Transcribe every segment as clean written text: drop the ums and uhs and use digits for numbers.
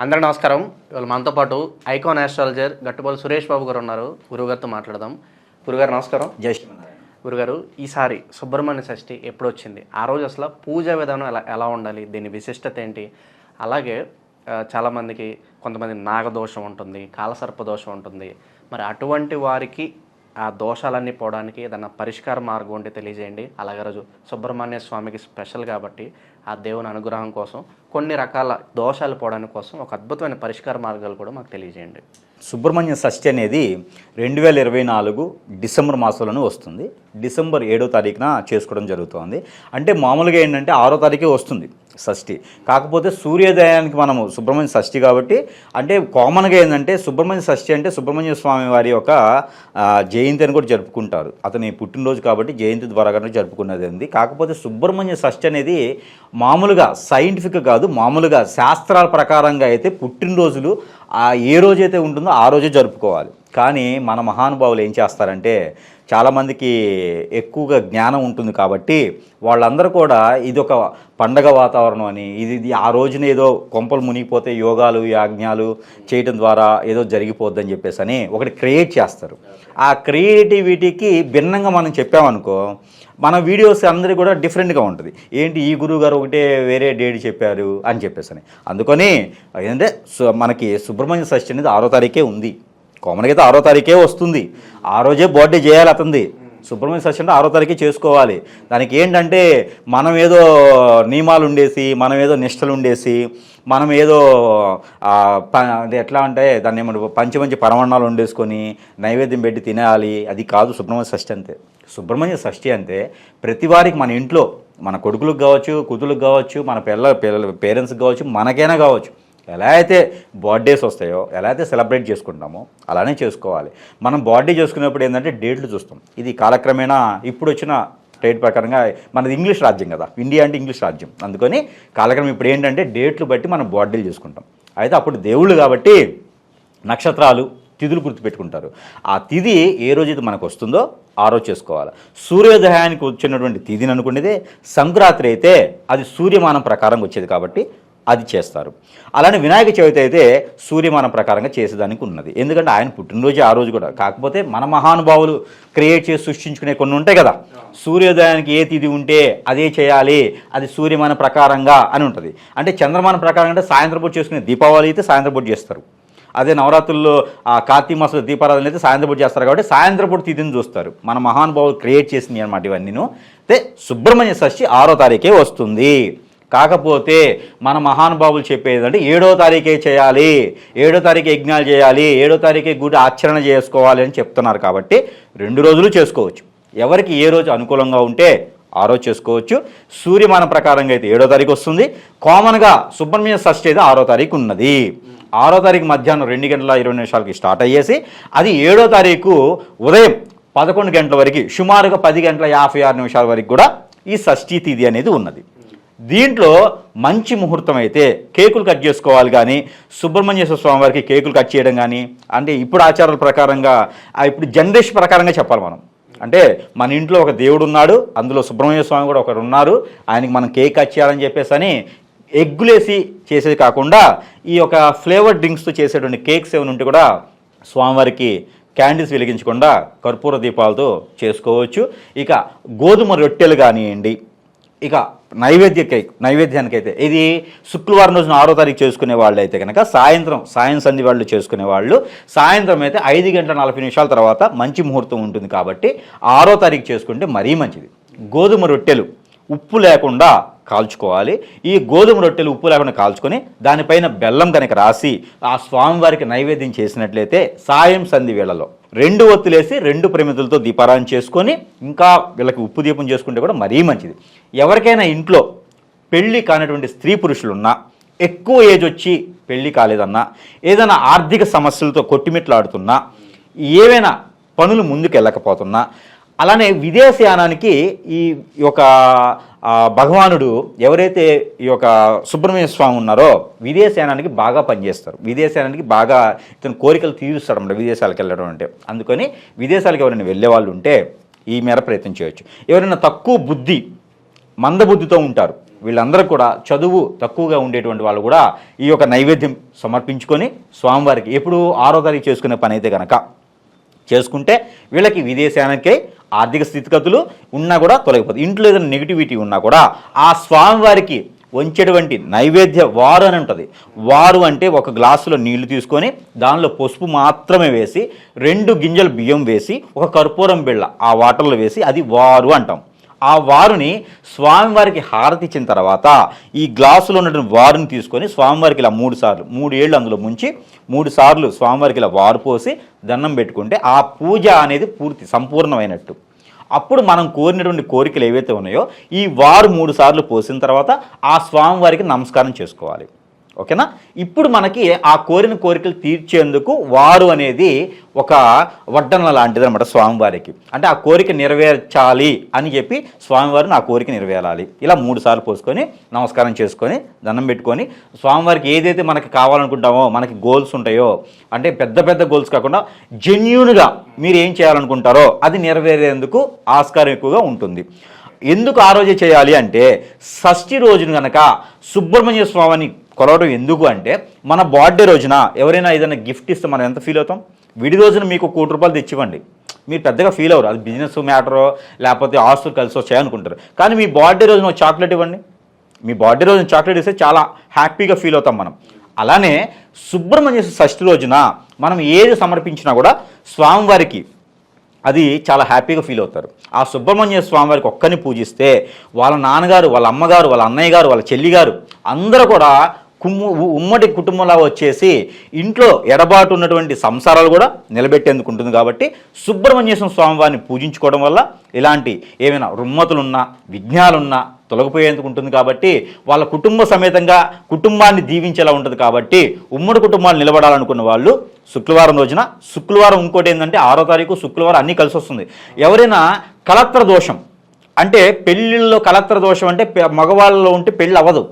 అందరూ నమస్కారం. ఇవాళ మనతో పాటు ఐకాన్ ఆస్ట్రాలజర్ గట్టుబోలు సురేష్ బాబు గారు ఉన్నారు. గురుగారితో మాట్లాడదాం. గురుగారు నమస్కారం. జై శ్రీమన్నారాయణ. గురుగారు, ఈసారి సుబ్రహ్మణ్య షష్ఠి ఎప్పుడు వచ్చింది? ఆ రోజు అసలు పూజా విధానం ఎలా ఉండాలి? దీని విశిష్టత ఏంటి? అలాగే చాలామందికి కొంతమంది నాగదోషం ఉంటుంది, కాలసర్ప దోషం ఉంటుంది. మరి అటువంటి వారికి ఆ దోషాలన్నీ పోవడానికి ఏదన్నా పరిష్కార మార్గం ఉంటే తెలియజేయండి. అలాగే రోజు సుబ్రహ్మణ్య స్వామికి స్పెషల్ కాబట్టి ఆ దేవుని అనుగ్రహం కోసం కొన్ని రకాల దోషాలు పోవడానికి కోసం ఒక అద్భుతమైన పరిష్కార మార్గాలు కూడా మాకు తెలియజేయండి. సుబ్రహ్మణ్య షష్ఠి అనేది 2024 డిసెంబర్ మాసంలోనే వస్తుంది. డిసెంబర్ 7వ తారీఖున చేసుకోవడం జరుగుతుంది. అంటే మామూలుగా ఏంటంటే 6వ తారీఖే వస్తుంది షష్ఠి. కాకపోతే సూర్యోదయానికి మనము సుబ్రహ్మణ్య షష్ఠి కాబట్టి అంటే కామన్గా ఏంటంటే సుబ్రహ్మణ్య షష్ఠి అంటే సుబ్రహ్మణ్య స్వామి వారి యొక్క జయంతి అని కూడా జరుపుకుంటారు. అతని పుట్టినరోజు కాబట్టి జయంతి ద్వారా కానీ జరుపుకున్నది ఉంది. కాకపోతే సుబ్రహ్మణ్య షష్ఠి అనేది మామూలుగా సైంటిఫిక్ కాదు, మామూలుగా శాస్త్రాల ప్రకారంగా అయితే పుట్టినరోజులు ఏ రోజైతే ఉంటుందో ఆ రోజే జరుపుకోవాలి. కానీ మన మహానుభావులు ఏం చేస్తారంటే చాలామందికి ఎక్కువగా జ్ఞానం ఉంటుంది కాబట్టి వాళ్ళందరూ కూడా ఇది ఒక పండగ వాతావరణం అని ఇది ఆ రోజున ఏదో కొంపలు మునిగిపోతే యోగాలు యాజ్ఞాలు చేయడం ద్వారా ఏదో జరిగిపోద్దని చెప్పేసి అని ఒకటి క్రియేట్ చేస్తారు. ఆ క్రియేటివిటీకి భిన్నంగా మనం చెప్పామనుకో మన వీడియోస్ అందరికీ కూడా డిఫరెంట్గా ఉంటుంది. ఏంటి ఈ గురువు గారు ఒకటే వేరే డేట్ చెప్పారు అని చెప్పేసి అని. అందుకని ఏంటంటే మనకి సుబ్రహ్మణ్య షష్ఠి అనేది 6వ తారీఖే ఉంది. కామన్గా అయితే 6వ తారీఖే వస్తుంది. ఆ రోజే బర్త్డే చేయాలి అతనిది. సుబ్రహ్మణ్య షష్ఠి అంటే 6వ తారీఖే చేసుకోవాలి. దానికి ఏంటంటే మనం ఏదో నియమాలు ఉండేసి, మనం ఏదో నిష్టలు ఉండేసి, మనం ఏదో ఎట్లా అంటే దాన్ని ఏమంటారు పంచి పరమాన్నాలు వండేసుకొని నైవేద్యం పెట్టి తినాలి, అది కాదు సుబ్రహ్మణ్య షష్ఠి అంతే. సుబ్రహ్మణ్య షష్ఠి అంటే ప్రతి వారికి మన ఇంట్లో మన కొడుకులకు కావచ్చు, కూతులకు కావచ్చు, మన పేరెంట్స్కి కావచ్చు, మనకైనా కావచ్చు, ఎలా అయితే బర్త్డేస్ వస్తాయో, ఎలా అయితే సెలబ్రేట్ చేసుకుంటామో అలానే చేసుకోవాలి. మనం బర్త్డే చేసుకునేప్పుడు ఏంటంటే డేట్లు చూస్తాం. ఇది కాలక్రమేణా ఇప్పుడు వచ్చిన డేట్ ప్రకారంగా మనది ఇంగ్లీష్ రాజ్యం కదా, ఇండియా అంటే ఇంగ్లీష్ రాజ్యం. అందుకని కాలక్రమం ఇప్పుడు ఏంటంటే డేట్లు బట్టి మనం బర్త్డేలు చేసుకుంటాం. అయితే అప్పుడు దేవుళ్ళు కాబట్టి నక్షత్రాలు తిథులు గుర్తుపెట్టుకుంటారు. ఆ తిథి ఏ రోజైతే మనకు వస్తుందో ఆ రోజు చేసుకోవాలి. సూర్యోదయానికి వచ్చినటువంటి తిథిని అనుకునేదే సంక్రాంతి అయితే అది సూర్యమానం ప్రకారం వచ్చేది కాబట్టి అది చేస్తారు. అలానే వినాయక చవితి అయితే సూర్యమానం ప్రకారంగా చేసేదానికి ఉన్నది. ఎందుకంటే ఆయన పుట్టినరోజు ఆ రోజు కూడా. కాకపోతే మన మహానుభావులు క్రియేట్ చేసి సృష్టించుకునే కొన్ని ఉంటాయి కదా, సూర్యోదయానికి ఏ తిథి ఉంటే అదే చేయాలి, అది సూర్యమాన ప్రకారంగా అని ఉంటుంది. అంటే చంద్రమాన ప్రకారంగా అంటే సాయంత్రం పూట చేసుకునే దీపావళి అయితే సాయంత్రం పూట చేస్తారు. అదే నవరాత్రుల్లో కార్తీక మాసంలో దీపారాధన అయితే సాయంత్రం పూట చేస్తారు కాబట్టి సాయంత్రం పూట తిథిని చూస్తారు. మన మహానుభావులు క్రియేట్ చేసినవి అనమాట ఇవన్నీను. అయితే సుబ్రహ్మణ్య షష్ఠి 6వ తారీఖే వస్తుంది. కాకపోతే మన మహానుభావులు చెప్పేదంటే 7వ తారీఖే చేయాలి, 7వ తారీఖు యజ్ఞాలు చేయాలి, 7వ తారీఖే గుడి ఆచరణ చేసుకోవాలి అని చెప్తున్నారు. కాబట్టి 2 రోజులు చేసుకోవచ్చు. ఎవరికి ఏ రోజు అనుకూలంగా ఉంటే ఆ రోజు చేసుకోవచ్చు. సూర్యమానం ప్రకారంగా అయితే 7వ తారీఖు వస్తుంది. కామన్గా సుబ్రహ్మణ్య షష్ఠి అయితే 6వ తారీఖు ఉన్నది. 6వ తారీఖు మధ్యాహ్నం 2:20 స్టార్ట్ అయ్యేసి అది 7వ తారీఖు ఉదయం 11 గంటల వరకు, సుమారుగా 10:56 వరకు కూడా ఈ షష్ఠీ తిథి అనేది ఉన్నది. దీంట్లో మంచి ముహూర్తం అయితే కేకులు కట్ చేసుకోవాలి. కానీ సుబ్రహ్మణ్యేశ్వర స్వామి వారికి కేకులు కట్ చేయడం కానీ అంటే ఇప్పుడు ఆచారాల ప్రకారంగా ఇప్పుడు జనరేషన్ ప్రకారంగా చెప్పాలి మనం. అంటే మన ఇంట్లో ఒక దేవుడు ఉన్నాడు, అందులో సుబ్రహ్మణ్య స్వామి కూడా ఒకరు ఉన్నారు, ఆయనకి మనం కేక్ కట్ చేయాలని చెప్పేసి అని ఎగ్గులేసి చేసేది కాకుండా ఈ యొక్క ఫ్లేవర్ డ్రింక్స్తో చేసేటువంటి కేక్స్ ఏమైనా ఉంటే కూడా స్వామివారికి క్యాండిల్స్ వెలిగించకుండా కర్పూర దీపాలతో చేసుకోవచ్చు. ఇక గోధుమ రొట్టెలు కానివ్వండి, ఇక నైవేద్యానికైతే ఇది శుక్రవారం రోజున 6వ తారీఖు చేసుకునే వాళ్ళు అయితే కనుక సాయం సంధి వాళ్ళు చేసుకునే వాళ్ళు సాయంత్రం అయితే 5:40 తర్వాత మంచి ముహూర్తం ఉంటుంది కాబట్టి 6వ తారీఖు చేసుకుంటే మరీ మంచిది. గోధుమ రొట్టెలు ఉప్పు లేకుండా కాల్చుకోవాలి. ఈ గోధుమ రొట్టెలు ఉప్పు లేకుండా కాల్చుకొని దానిపైన బెల్లం కనుక రాసి ఆ స్వామివారికి నైవేద్యం చేసినట్లయితే సాయం సంధి వేళలో 2 ఒత్తులేసి 2 ప్రమిదలతో దీపారాధన చేసుకొని ఇంకా వీళ్ళకి ఉప్పు దీపం చేసుకుంటే కూడా మరీ మంచిది. ఎవరికైనా ఇంట్లో పెళ్ళి కానటువంటి స్త్రీ పురుషులున్నా, ఎక్కువ ఏజ్ వచ్చి పెళ్ళి కాలేదన్నా, ఏదైనా ఆర్థిక సమస్యలతో కొట్టిమిట్లాడుతున్నా, ఏవైనా పనులు ముందుకు వెళ్ళకపోతున్నా, అలానే విదేశయానానికి ఈ యొక్క భగవానుడు ఎవరైతే ఈ యొక్క సుబ్రహ్మణ్య స్వామి ఉన్నారో విదేశయానానికి బాగా పనిచేస్తారు. విదేశయానానికి బాగా ఇతను కోరికలు తీరుస్తాడు అన్నమాట విదేశాలకు వెళ్ళడం అంటే. అందుకని విదేశాలకు ఎవరైనా వెళ్ళే వాళ్ళు ఉంటే ఈ మేర ప్రయత్నం చేయొచ్చు. ఎవరైనా తక్కువ బుద్ధి మందబుద్ధితో ఉంటారు, వీళ్ళందరూ కూడా చదువు తక్కువగా ఉండేటువంటి వాళ్ళు కూడా ఈ యొక్క నైవేద్యం సమర్పించుకొని స్వామివారికి ఎప్పుడు 6వ తారీఖు చేసుకునే పని అయితే కనుక చేసుకుంటే వీళ్ళకి విదేశానికే ఆర్థిక స్థితిగతులు ఉన్నా కూడా తొలగిపోతుంది. ఇంట్లో ఏదైనా నెగిటివిటీ ఉన్నా కూడా ఆ స్వామివారికి వంచేటువంటి నైవేద్య వారు అని ఉంటుంది. వారు అంటే ఒక గ్లాసులో నీళ్లు తీసుకొని దానిలో పసుపు మాత్రమే వేసి 2 గింజలు బియ్యం వేసి ఒక కర్పూరం బిళ్ళ ఆ వాటర్లో వేసి అది వారు అంటాం. ఆ వారుని స్వామివారికి హారతి ఇచ్చిన తర్వాత ఈ గ్లాసులో ఉన్నటువంటి వారుని తీసుకొని స్వామివారికి ఇలా 3 సార్లు 3 ఏళ్ళు అందులో ముంచి 3 సార్లు స్వామివారికి ఇలా వారు పోసి దండం పెట్టుకుంటే ఆ పూజ అనేది పూర్తి సంపూర్ణమైనట్టు. అప్పుడు మనం కోరినటువంటి కోరికలు ఏవైతే ఉన్నాయో ఈ వారు 3 సార్లు పోసిన తర్వాత ఆ స్వామివారికి నమస్కారం చేసుకోవాలి. ఓకేనా? ఇప్పుడు మనకి ఆ కోరిన కోరికలు తీర్చేందుకు వారు అనేది ఒక వడ్డన లాంటిది అనమాట స్వామివారికి. అంటే ఆ కోరిక నెరవేర్చాలి అని చెప్పి స్వామివారిని ఆ కోరిక నెరవేరాలి. ఇలా 3 సార్లు పోసుకొని నమస్కారం చేసుకొని దండం పెట్టుకొని స్వామివారికి ఏదైతే మనకి కావాలనుకుంటామో మనకి గోల్స్ ఉంటాయో అంటే పెద్ద పెద్ద గోల్స్ కాకుండా జెన్యూన్గా మీరు ఏం చేయాలనుకుంటారో అది నెరవేరేందుకు ఆస్కారం ఎక్కువగా ఉంటుంది. ఎందుకు ఆ రోజే చేయాలి అంటే షష్ఠి రోజున కనుక సుబ్రహ్మణ్య స్వామిని కొలవడం ఎందుకు అంటే మన బర్త్డే రోజున ఎవరైనా ఏదైనా గిఫ్ట్ ఇస్తే మనం ఎంత ఫీల్ అవుతాం? విడి రోజున మీకు 1 కోటి రూపాయలు తెచ్చివ్వండి, మీరు పెద్దగా ఫీల్ అవ్వరు. అది బిజినెస్ మ్యాటరో లేకపోతే ఆస్తులు కలిసి వచ్చాయి అనుకుంటారు. కానీ మీ బర్త్డే రోజున చాక్లెట్ ఇవ్వండి, మీ బర్త్డే రోజున చాక్లెట్ ఇస్తే చాలా హ్యాపీగా ఫీల్ అవుతాం మనం. అలానే సుబ్రహ్మణ్య షష్ఠి రోజున మనం ఏది సమర్పించినా కూడా స్వామివారికి అది చాలా హ్యాపీగా ఫీల్ అవుతారు. ఆ సుబ్రహ్మణ్య స్వామివారికి ఒక్కని పూజిస్తే వాళ్ళ నాన్నగారు, వాళ్ళ అమ్మగారు, వాళ్ళ అన్నయ్య గారు, వాళ్ళ చెల్లి గారు అందరూ కూడా ఉమ్మడి కుటుంబంలా వచ్చేసి ఇంట్లో ఎడబాటు ఉన్నటువంటి సంసారాలు కూడా నిలబెట్టేందుకు ఉంటుంది. కాబట్టి సుబ్రహ్మణ్యేశ్వర స్వామివారిని పూజించుకోవడం వల్ల ఇలాంటి ఏమైనా రుమ్మతులున్నా విఘ్నాలున్నా తొలగిపోయేందుకు ఉంటుంది. కాబట్టి వాళ్ళ కుటుంబ సమేతంగా కుటుంబాన్ని దీవించేలా ఉంటుంది. కాబట్టి ఉమ్మడి కుటుంబాలు నిలబడాలనుకున్న వాళ్ళు శుక్రవారం రోజున, శుక్రవారం ఇంకోటి ఏంటంటే 6వ తారీఖు శుక్రవారం అన్నీ కలిసి వస్తుంది. ఎవరైనా కలత్ర దోషం అంటే పెళ్ళిళ్ళలో కలత్ర దోషం అంటే మగవాళ్ళలో ఉంటే పెళ్ళి అవ్వదు,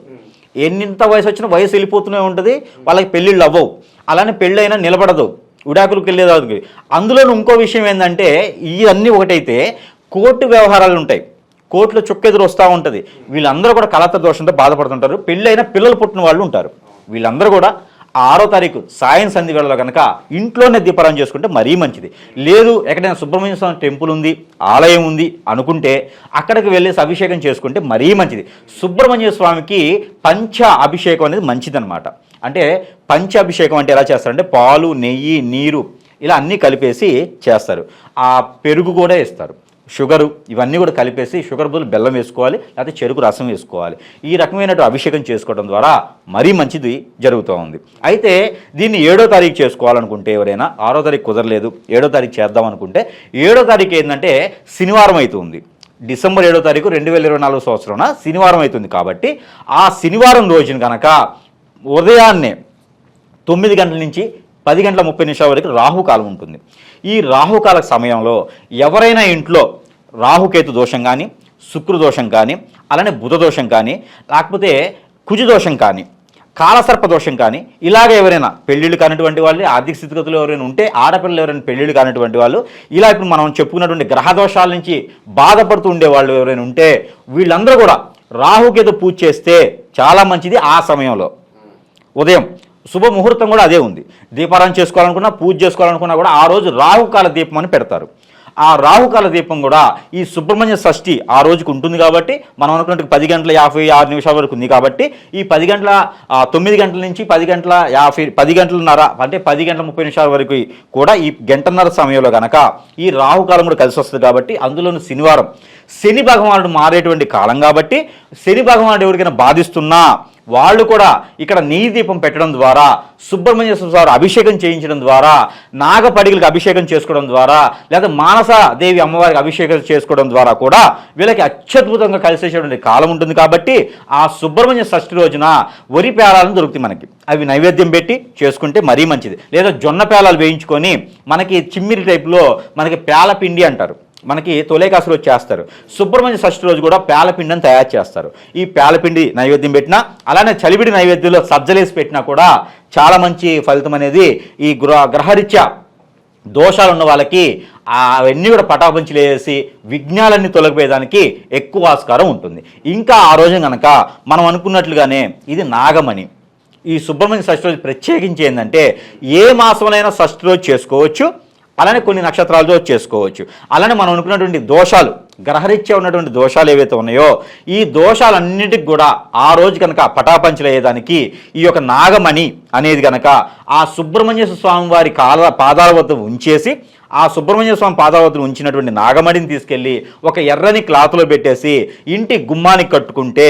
ఎంత వయసు వచ్చినా వయసు వెళ్ళిపోతూనే ఉంటుంది, వాళ్ళకి పెళ్ళిళ్ళు అవ్వవు. అలానే పెళ్ళైనా నిలబడదు, విడాకులకు వెళ్ళేదానికి. అందులోనూ ఇంకో విషయం ఏంటంటే ఇవన్నీ ఒకటైతే కోర్టు వ్యవహారాలు ఉంటాయి, కోర్టులో చుక్కెదురు వస్తూ ఉంటుంది. వీళ్ళందరూ కూడా కలత్ర దోషంతో బాధపడుతుంటారు. పెళ్ళైనా పిల్లలు పుట్టిన వాళ్ళు ఉంటారు. వీళ్ళందరూ కూడా 6వ తారీఖు సాయం సంధి వేళలో కనుక ఇంట్లోనే దీపారాధన చేసుకుంటే మరీ మంచిది. లేదు ఎక్కడైనా సుబ్రహ్మణ్య స్వామి టెంపుల్ ఉంది, ఆలయం ఉంది అనుకుంటే అక్కడికి వెళ్ళేసి అభిషేకం చేసుకుంటే మరీ మంచిది. సుబ్రహ్మణ్య స్వామికి పంచ అభిషేకం అనేది మంచిదన్నమాట. అంటే పంచ అభిషేకం అంటే ఎలా చేస్తారంటే పాలు, నెయ్యి, నీరు ఇలా అన్నీ కలిపేసి చేస్తారు. ఆ పెరుగు కూడా ఇస్తారు, షుగరు ఇవన్నీ కూడా కలిపేసి షుగర్ బదులు బెల్లం వేసుకోవాలి, లేకపోతే చెరుకు రసం వేసుకోవాలి. ఈ రకమైనటువంటి అభిషేకం చేసుకోవడం ద్వారా మరీ మంచిది జరుగుతూ ఉంది. అయితే దీన్ని 7వ తారీఖు చేసుకోవాలనుకుంటే ఎవరైనా 6వ తారీఖు కుదరలేదు 7వ తారీఖు చేద్దాం అనుకుంటే 7వ తారీఖు ఏంటంటే శనివారం అవుతుంది. డిసెంబర్ 7వ తారీఖు 2024 సంవత్సరం శనివారం అవుతుంది. కాబట్టి ఆ శనివారం రోజున కనుక ఉదయాన్నే 9 గంటల నుంచి 10 గంటల 30 నిమిషాల వరకు రాహుకాలం ఉంటుంది. ఈ రాహుకాల సమయంలో ఎవరైనా ఇంట్లో రాహుకేతు దోషం కానీ, శుక్రదోషం కానీ, అలానే బుధ దోషం కానీ, లేకపోతే కుజదోషం కానీ, కాలసర్ప దోషం కానీ ఇలాగ ఎవరైనా పెళ్ళిళ్ళు కానిటువంటి వాళ్ళు, ఆర్థిక స్థితిగతులు ఎవరైనా ఉంటే, ఆడపిల్లలు ఎవరైనా పెళ్ళిళ్ళు కానిటువంటి వాళ్ళు, ఇలా ఇప్పుడు మనం చెప్పుకున్నటువంటి గ్రహ దోషాల నుంచి బాధపడుతూ ఉండేవాళ్ళు ఎవరైనా ఉంటే వీళ్ళందరూ కూడా రాహుకేతు పూజ చేస్తే చాలా మంచిది. ఆ సమయంలో ఉదయం శుభముహూర్తం కూడా అదే ఉంది. దీపారాధన చేసుకోవాలనుకున్నా, పూజ చేసుకోవాలనుకున్నా కూడా ఆ రోజు రాహుకాల దీపం అని పెడతారు. ఆ రాహుకాల దీపం కూడా ఈ సుబ్రహ్మణ్య షష్ఠి ఆ రోజుకు ఉంటుంది. కాబట్టి మనం అనుకున్నట్టు 10 గంటల 56 నిమిషాల వరకు ఉంది. కాబట్టి ఈ 9 గంటల నుంచి 10 గంటలన్నర అంటే 10 గంటల 30 నిమిషాల వరకు కూడా ఈ గంటన్నర సమయంలో కనుక ఈ రాహుకాలం కూడా కలిసి వస్తుంది. కాబట్టి అందులోని శనివారం శని భగవానుడు మారేటువంటి కాలం. కాబట్టి శని భగవానుడు ఎవరికైనా బాధిస్తున్నా వాళ్ళు కూడా ఇక్కడ నెయ్యి దీపం పెట్టడం ద్వారా, సుబ్రహ్మణ్య స్వామి అభిషేకం చేయించడం ద్వారా, నాగపడిగలకు అభిషేకం చేసుకోవడం ద్వారా, లేదా మానసాదేవి అమ్మవారికి అభిషేకం చేసుకోవడం ద్వారా కూడా వీళ్ళకి అత్యద్భుతంగా కలిసేటువంటి కాలం ఉంటుంది. కాబట్టి ఆ సుబ్రహ్మణ్య షష్ఠి రోజున వరి పేలాలను దొరుకుతాయి మనకి, అవి నైవేద్యం పెట్టి చేసుకుంటే మరీ మంచిది. లేదా జొన్న పేలాలు వేయించుకొని మనకి చిమ్మిరి టైప్లో మనకి పేలపిండి అంటారు, మనకి తొలేకాసులు చేస్తారు. సుబ్రహ్మణ్య షష్ఠి రోజు కూడా పేలపిండిని తయారు చేస్తారు. ఈ పేలపిండి నైవేద్యం పెట్టినా, అలానే చలివిడి నైవేద్యంలో సజ్జలేసి పెట్టినా కూడా చాలా మంచి ఫలితం అనేది ఈ గ్రహరీత్యా దోషాలు ఉన్న వాళ్ళకి అవన్నీ కూడా పటాపంచలు వేసి విఘ్నాలన్నీ తొలగిపోయేదానికి ఎక్కువ ఆస్కారం ఉంటుంది. ఇంకా ఆ రోజు కనుక మనం అనుకున్నట్లుగానే ఇది నాగమణి. ఈ సుబ్రహ్మణ్య షష్ఠి రోజు ప్రత్యేకించి ఏంటంటే ఏ మాసంలోనైనా షష్ఠి రోజు చేసుకోవచ్చు, అలానే కొన్ని నక్షత్రాలతో చేసుకోవచ్చు. అలానే మనం అనుకున్నటువంటి దోషాలు, గ్రహరీత్యా ఉన్నటువంటి దోషాలు ఏవైతే ఉన్నాయో ఈ దోషాలన్నిటికి కూడా ఆ రోజు కనుక పటాపంచలు అయ్యేదానికి ఈ యొక్క నాగమణి అనేది కనుక ఆ సుబ్రహ్మణ్య స్వామి వారి పాదాల వద్ద ఉంచేసి, ఆ సుబ్రహ్మణ్య స్వామి పాదాల వద్ద ఉంచినటువంటి నాగమణిని తీసుకెళ్ళి ఒక ఎర్రని క్లాత్లో పెట్టేసి ఇంటి గుమ్మానికి కట్టుకుంటే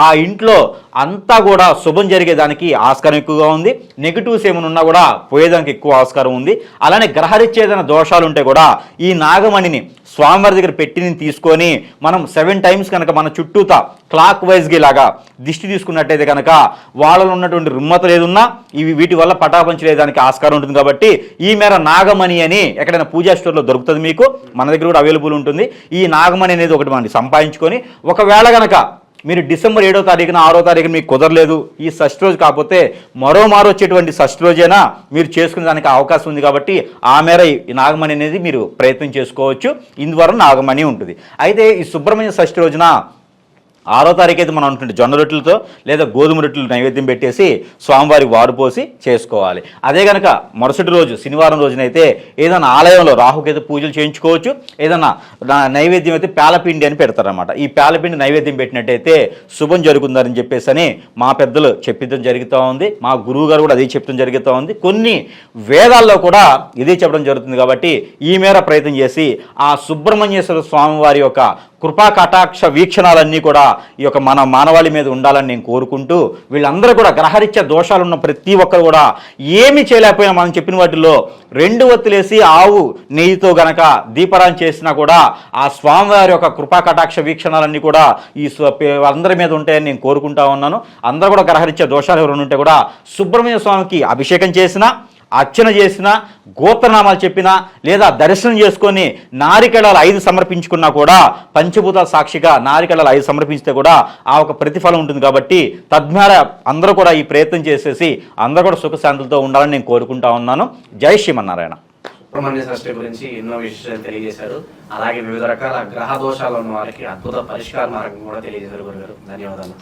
ఆ ఇంట్లో అంతా కూడా శుభం జరిగేదానికి ఆస్కారం ఎక్కువగా ఉంది. నెగిటివ్స్ ఏమైనా ఉన్నా కూడా పోయేదానికి ఎక్కువ ఆస్కారం ఉంది. అలానే గ్రహరీత్యా ఏదైనా దోషాలు ఉంటే కూడా ఈ నాగమణిని స్వామివారి దగ్గర పెట్టిని తీసుకొని మనం 7 టైమ్స్ కనుక మన చుట్టూతా క్లాక్ వైజ్గా ఇలాగా దిష్టి తీసుకున్నట్టయితే కనుక వాళ్ళలో ఉన్నటువంటి రుమ్మతలు ఏదున్నా వీటి వల్ల పటాపంచలేదానికి ఆస్కారం ఉంటుంది. కాబట్టి ఈ మేర నాగమణి అని ఎక్కడైనా పూజా స్టోర్లో దొరుకుతుంది, మీకు మన దగ్గర కూడా అవైలబుల్ ఉంటుంది. ఈ నాగమణి అనేది ఒకటి మనం సంపాదించుకొని ఒకవేళ కనుక మీరు డిసెంబర్ 7వ తారీఖున 6వ తారీఖున మీకు కుదరలేదు, ఈ షష్ఠి రోజు కాకపోతే మరోమారు వచ్చేటువంటి షష్ఠి రోజైనా మీరు చేసుకునే దానికి అవకాశం ఉంది. కాబట్టి ఆ మేర ఈ నాగమణి అనేది మీరు ప్రయత్నం చేసుకోవచ్చు. ఇందువల్ల నాగమణి ఉంటుంది. అయితే ఈ సుబ్రహ్మణ్య షష్ఠి రోజున 6వ తారీఖు అయితే మనం అనుకుంటే జొన్న రొట్టెలతో లేదా గోధుమ రొట్టెలు నైవేద్యం పెట్టేసి స్వామివారి వారు పోసి చేసుకోవాలి. అదే కనుక మరుసటి రోజు శనివారం రోజునైతే ఏదైనా ఆలయంలో రాహుకేతు పూజలు చేయించుకోవచ్చు. ఏదైనా నైవేద్యం అయితే పేలపిండి అని పెడతారనమాట. ఈ పేలపిండి నైవేద్యం పెట్టినట్టయితే శుభం జరుగుతుందని చెప్పేసి మా పెద్దలు చెప్పడం జరుగుతూ ఉంది. మా గురువు గారు కూడా అదే చెప్పడం జరుగుతూ ఉంది. కొన్ని వేదాల్లో కూడా ఇదే చెప్పడం జరుగుతుంది. కాబట్టి ఈ మేర ప్రయత్నం చేసి ఆ సుబ్రహ్మణ్యేశ్వర స్వామి వారి యొక్క కృపా కటాక్ష వీక్షణాలన్నీ కూడా ఈ యొక్క మన మానవాళి మీద ఉండాలని నేను కోరుకుంటూ, వీళ్ళందరూ కూడా గ్రహరీత్యా దోషాలు ఉన్న ప్రతి ఒక్కరు కూడా ఏమి చేయలేకపోయినా మనం చెప్పిన వాటిల్లో 2 ఒత్తులేసి ఆవు నెయ్యితో గనక దీపారాధన చేసినా కూడా ఆ స్వామివారి యొక్క కృపా కటాక్ష వీక్షణాలన్నీ కూడా ఈ అందరి మీద ఉంటాయని నేను కోరుకుంటా ఉన్నాను. అందరూ కూడా గ్రహరీత్యా దోషాలు ఎవరైనా ఉంటే కూడా సుబ్రహ్మణ్య స్వామికి అభిషేకం చేసినా, అర్చన చేసినా, గోత్రనామాలు చెప్పినా, లేదా దర్శనం చేసుకొని నారికేళాలు 5 సమర్పించుకున్నా కూడా, పంచభూతాల సాక్షిగా నారికేళాలు 5 సమర్పిస్తే కూడా ఆ ఒక ప్రతిఫలం ఉంటుంది. కాబట్టి తద్వారా అందరూ కూడా ఈ ప్రయత్నం చేసేసి అందరూ కూడా సుఖశాంతులతో ఉండాలని నేను కోరుకుంటా ఉన్నాను. జై శ్రీమన్నారాయణ. సుబ్రహ్మణ్య షష్ఠి గురించి ఎన్నో విషయాలు తెలియజేశారు. అలాగే వివిధ రకాల గ్రహ దోషాలు ఉన్న వారికి అద్భుత పరిష్కార మార్గం కూడా తెలియజేశారు గురుగారు. ధన్యవాదాలు.